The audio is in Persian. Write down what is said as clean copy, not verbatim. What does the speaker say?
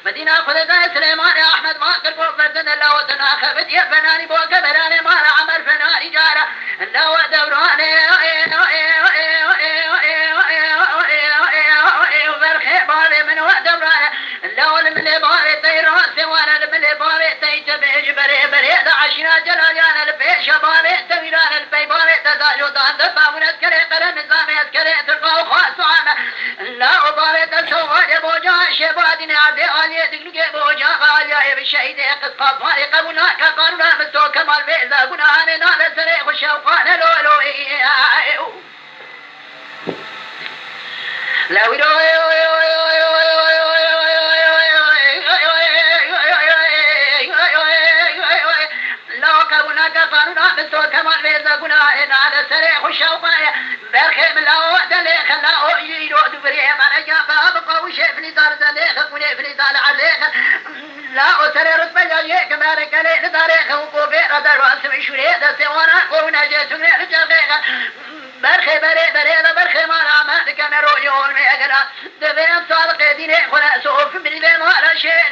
مدينة خلدان سليمان يا أحمد ما قربوا فردن الله وطنا خبت يا فناني بوك براني ما عمر فناني جارة الله ودوراني وبرخي باري من ودوراني الله لملي باري طيران سوانا لملي باري تيتبيج بري بري دعشنا جلاليان البيش باري تويران البي باري تداجو دان دبا ونسكري قرن نظامي اسكري تلقاو خاص عاما الله باري تسوغي بوجا شبادنا عبي آلية تقلق بوجا غالية بالشهيد قصقاب مالي قبونا كقانونا مستوى كمال بيزا قناهاني نال سريخ وشوقان لولو لا ويرو كمان بيزا قناهي نال سريخ وشوقان برخي من الله دليخ الله يجيرو دبريهم أنا جابها بقى وشيفني دار زليخ ونيفني دار عليخ لا أسري رتبة جايك مارك عليك داريخ وقوبي ردر واسم شوري دستوانا قونا جيسوني رجاقيخ برخي بري برخي ما رامد كان روحي هون ميقنا دبين صادق ديني خلا سوف من بين ولا شيء